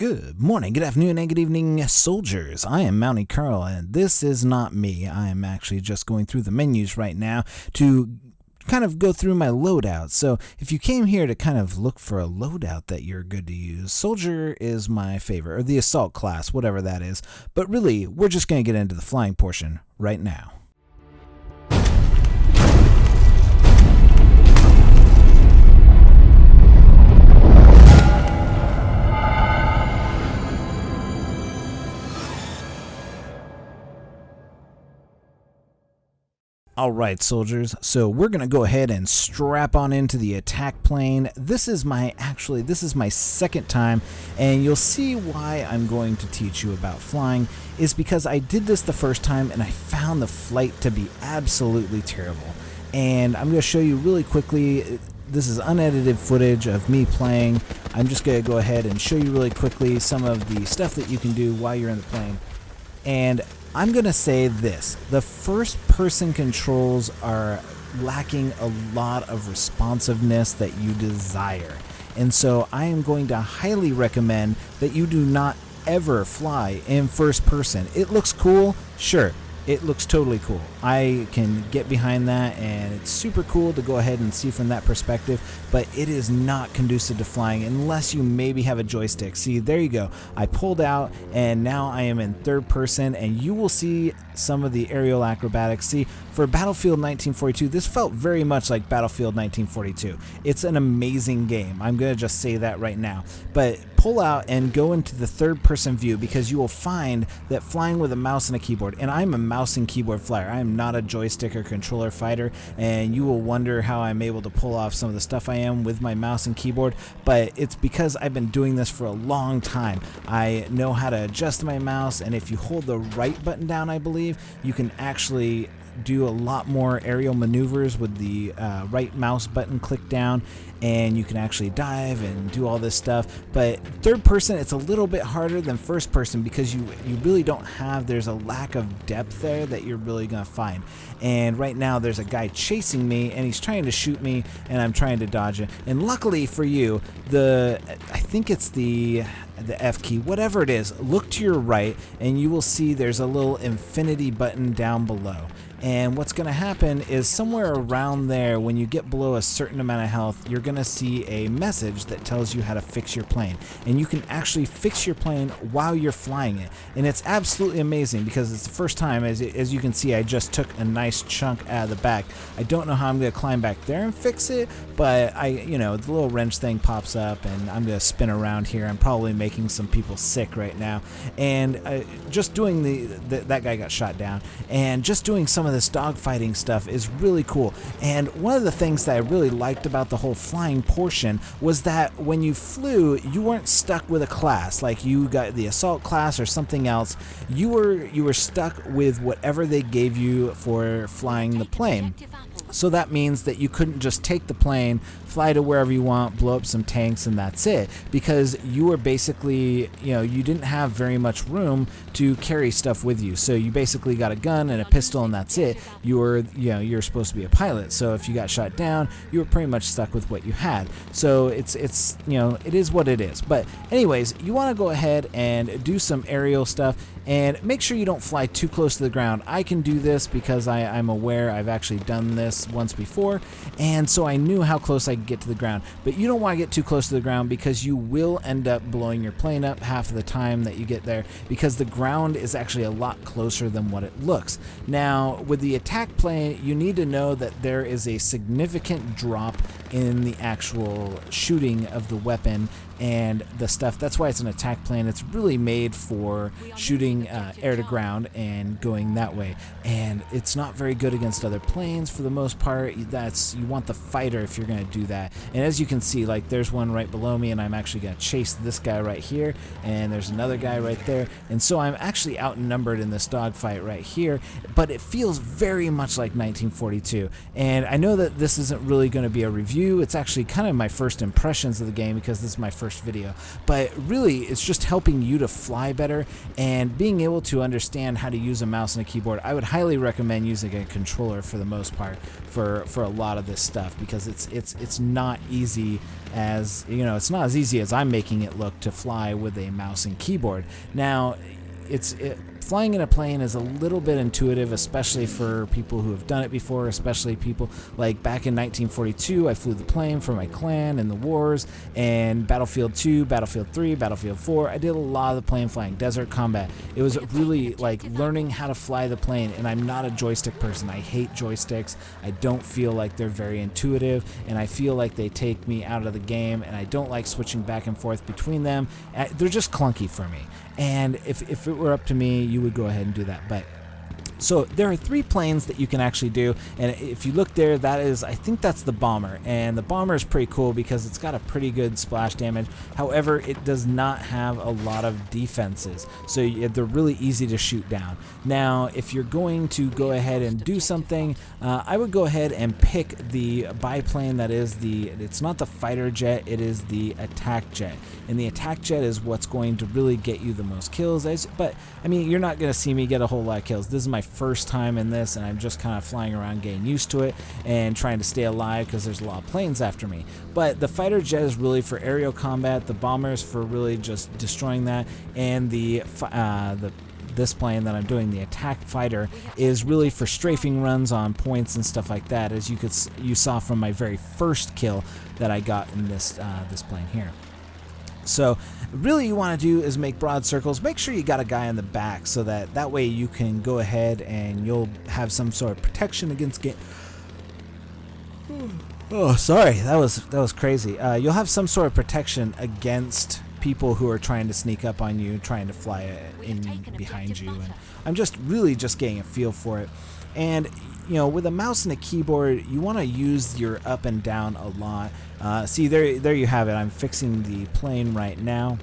Good morning, good afternoon, and good evening, soldiers. I am Mountie Carl, and this is not me. I am actually just going through the menus right now to kind of go through my loadout. So if you came here to kind of look for a loadout that you're good to use, Soldier is my favorite, or the Assault class, whatever that is. But really, we're just going to get into the flying portion right now. Alright, soldiers, so we're going to go ahead and strap on into the attack plane. This is my second time, and you'll see why I'm going to teach you about flying is because I did this the first time and I found the flight to be absolutely terrible. And I'm going to show you really quickly. This is unedited footage of me playing. I'm just going to go ahead and show you really quickly some of the stuff that you can do while you're in the plane. And I'm going to say this, the first person controls are lacking a lot of responsiveness that you desire. And so I am going to highly recommend that you do not ever fly in first person. It looks cool, sure. It looks totally cool. I can get behind that, and it's super cool to go ahead and see from that perspective, but it is not conducive to flying unless you maybe have a joystick. See, there you go. I pulled out, and now I am in third person, and you will see some of the aerial acrobatics. See, for Battlefield 1942, this felt very much like Battlefield 1942. It's an amazing game. I'm going to just say that right now. But pull out and go into the third person view, because you will find that flying with a mouse and a keyboard, and I'm a mouse and keyboard flyer. I am not a joystick or controller fighter, and you will wonder how I'm able to pull off some of the stuff I am with my mouse and keyboard, but it's because I've been doing this for a long time. I know how to adjust my mouse, and if you hold the right button down, I believe, you can actually do a lot more aerial maneuvers with the right mouse button click down, and you can actually dive and do all this stuff. But third person, it's a little bit harder than first person because you really don't have, there's a lack of depth there that you're really gonna find. And right now there's a guy chasing me, and he's trying to shoot me, and I'm trying to dodge it. And luckily for you, I think it's the F key, whatever it is, look to your right, and you will see there's a little infinity button down below. And what's going to happen is somewhere around there, when you get below a certain amount of health, you're going to see a message that tells you how to fix your plane. And you can actually fix your plane while you're flying it. And it's absolutely amazing because it's the first time, as you can see, I just took a nice chunk out of the back. I don't know how I'm going to climb back there and fix it, but the little wrench thing pops up, and I'm going to spin around here. I'm probably making some people sick right now. And just doing that guy got shot down, and just doing some of this dogfighting stuff is really cool. And one of the things that I really liked about the whole flying portion was that when you flew, you weren't stuck with a class, like you got the assault class or something else. You were stuck with whatever they gave you for flying the plane. So that means that you couldn't just take the plane, fly to wherever you want, blow up some tanks, and that's it. Because you were basically, you didn't have very much room to carry stuff with you. So you basically got a gun and a pistol, and that's it. You're supposed to be a pilot. So if you got shot down, you were pretty much stuck with what you had. So it is what it is. But anyways, you want to go ahead and do some aerial stuff, and make sure you don't fly too close to the ground. I can do this because I'm aware I've actually done this once before, and so I knew how close I could get to the ground. But you don't want to get too close to the ground, because you will end up blowing your plane up half of the time that you get there, because the ground is actually a lot closer than what it looks. Now, with the attack plane, you need to know that there is a significant drop in the actual shooting of the weapon and the stuff. That's why it's an attack plane. It's really made for shooting air to ground and going that way. And it's not very good against other planes for the most part. You want the fighter if you're going to do that. And as you can see, like, there's one right below me, and I'm actually going to chase this guy right here, and there's another guy right there. And so I'm actually outnumbered in this dogfight right here, but it feels very much like 1942. And I know that this isn't really going to be a review review. It's actually kind of my first impressions of the game because this is my first video. But really, it's just helping you to fly better and being able to understand how to use a mouse and a keyboard. I would highly recommend using a controller for the most part for a lot of this stuff, because it's not easy, as you know, it's not as easy as I'm making it look to fly with a mouse and keyboard. Now, flying in a plane is a little bit intuitive, especially for people who have done it before, especially people like back in 1942, I flew the plane for my clan in the wars, and Battlefield 2, Battlefield 3, Battlefield 4, I did a lot of the plane flying, Desert Combat. It was really like learning how to fly the plane, and I'm not a joystick person. I hate joysticks. I don't feel like they're very intuitive, and I feel like they take me out of the game, and I don't like switching back and forth between them. They're just clunky for me. And if it were up to me, you would go ahead and do that. But so there are 3 planes that you can actually do, and if you look there, that is, I think that's the bomber, and the bomber is pretty cool because it's got a pretty good splash damage. However, it does not have a lot of defenses, so they're really easy to shoot down. Now, if you're going to go ahead and do something, I would go ahead and pick the biplane that is it's not the fighter jet, it is the attack jet, and the attack jet is what's going to really get you the most kills. But I mean, you're not going to see me get a whole lot of kills. This is my first time in this, and I'm just kind of flying around getting used to it and trying to stay alive because there's a lot of planes after me. But the fighter jet is really for aerial combat, the bombers for really just destroying that, and this plane that I'm doing, the attack fighter, is really for strafing runs on points and stuff like that, as you saw from my very first kill that I got in this plane here. So really you want to do is make broad circles. Make sure you got a guy in the back so that way you can go ahead and you'll have some sort of protection against Oh, sorry, that was crazy. You'll have some sort of protection against people who are trying to sneak up on you, trying to fly in behind you, and I'm just really getting a feel for it. And you know, with a mouse and a keyboard, you want to use your up and down a lot. See, there you have it. I'm fixing the plane right now,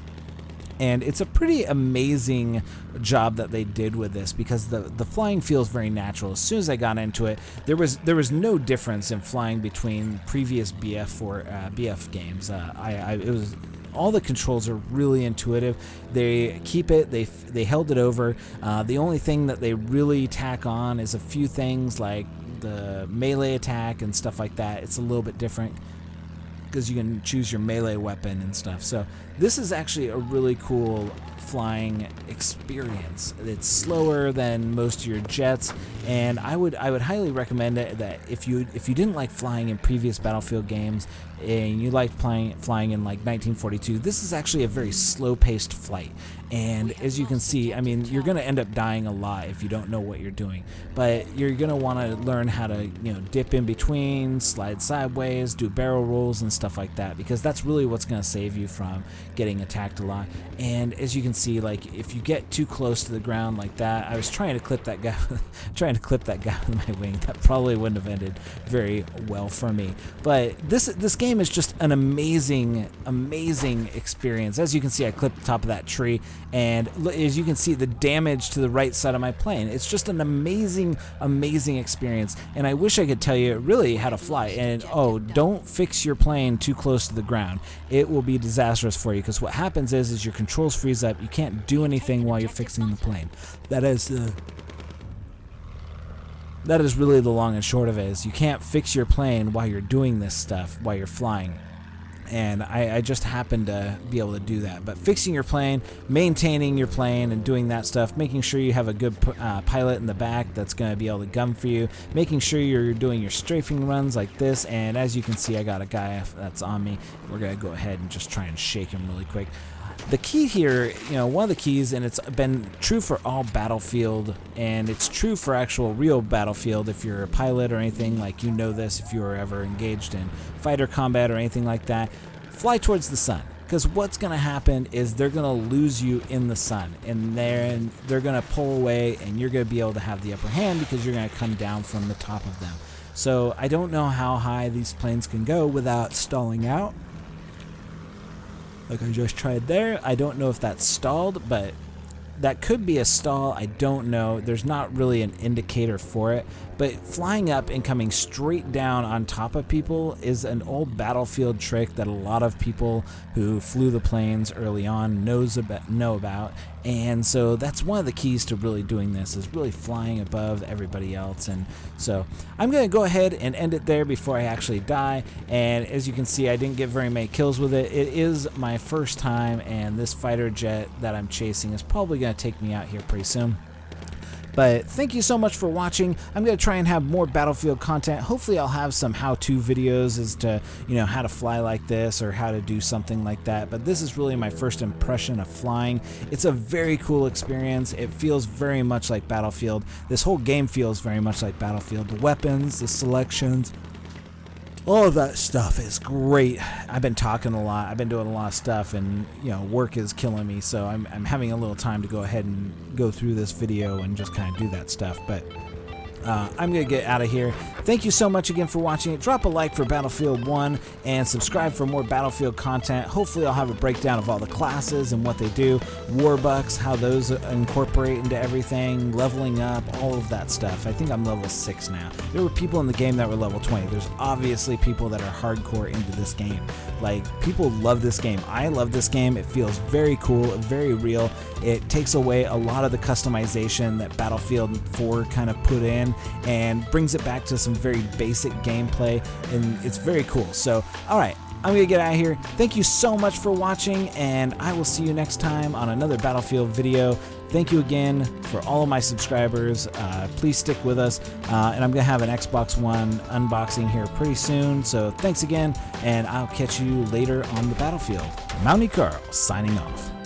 and it's a pretty amazing job that they did with this, because the flying feels very natural. As soon as I got into it, there was no difference in flying between previous BF games. It was, all the controls are really intuitive. They keep it, they held it over. The only thing that they really tack on is a few things like the melee attack and stuff like that. It's a little bit different because you can choose your melee weapon and stuff. So this is actually a really cool flying experience. It's slower than most of your jets, and I would highly recommend it, that if you didn't like flying in previous Battlefield games and you liked flying in like 1942, this is actually a very slow-paced flight. And as you can see, I mean, you're going to end up dying a lot if you don't know what you're doing, but you're going to want to learn how to, you know, dip in between, slide sideways, do barrel rolls and stuff like that, because that's really what's going to save you from getting attacked a lot. And as you can see, like, if you get too close to the ground like that, I was trying to clip that guy with my wing. That probably wouldn't have ended very well for me. But this game is just an amazing experience. As you can see, I clipped the top of that tree, and as you can see, the damage to the right side of my plane. It's just an amazing experience, and I wish I could tell you really how to fly. And oh, don't fix your plane too close to the ground. It will be disastrous for you, because what happens is your controls freeze up. You can't do anything while you're fixing the plane. That is really the long and short of it, is you can't fix your plane while you're doing this stuff, while you're flying. And I just happen to be able to do that. But fixing your plane, maintaining your plane, and doing that stuff, making sure you have a good pilot in the back that's going to be able to gun for you, making sure you're doing your strafing runs like this. And as you can see, I got a guy that's on me. We're going to go ahead and just try and shake him really quick. The key here, you know, one of the keys, and it's been true for all Battlefield, and it's true for actual real Battlefield if you're a pilot or anything, like, you know this if you were ever engaged in fighter combat or anything like that, fly towards the sun. Because what's going to happen is they're going to lose you in the sun, and then they're going to pull away, and you're going to be able to have the upper hand because you're going to come down from the top of them. So I don't know how high these planes can go without stalling out. Like I just tried there. I don't know if that's stalled, but that could be a stall, I don't know. There's not really an indicator for it, but flying up and coming straight down on top of people is an old Battlefield trick that a lot of people who flew the planes early on know about. And so that's one of the keys to really doing this, is really flying above everybody else. And so I'm going to go ahead and end it there before I actually die. And as you can see, I didn't get very many kills with it. It is my first time, and this fighter jet that I'm chasing is probably going to take me out here pretty soon. But thank you so much for watching. I'm going to try and have more Battlefield content. Hopefully I'll have some how-to videos as to, how to fly like this or how to do something like that. But this is really my first impression of flying. It's a very cool experience. It feels very much like Battlefield. This whole game feels very much like Battlefield. The weapons, the selections, all of that stuff is great. I've been talking a lot. I've been doing a lot of stuff, and work is killing me. So I'm having a little time to go ahead and go through this video and just kind of do that stuff. But I'm going to get out of here. Thank you so much again for watching it. Drop a like for Battlefield 1 and subscribe for more Battlefield content. Hopefully I'll have a breakdown of all the classes and what they do, Warbucks, how those incorporate into everything, leveling up, all of that stuff. I think I'm level 6 now. There were people in the game that were level 20. There's obviously people that are hardcore into this game. Like, people love this game. I love this game. It feels very cool, very real. It takes away a lot of the customization that Battlefield 4 kind of put in and brings it back to some very basic gameplay, and it's very cool. So, alright, I'm going to get out of here. Thank you so much for watching, and I will see you next time on another Battlefield video. Thank you again for all of my subscribers. Please stick with us, and I'm going to have an Xbox One unboxing here pretty soon. So thanks again, and I'll catch you later on the battlefield. Mountie Carl signing off.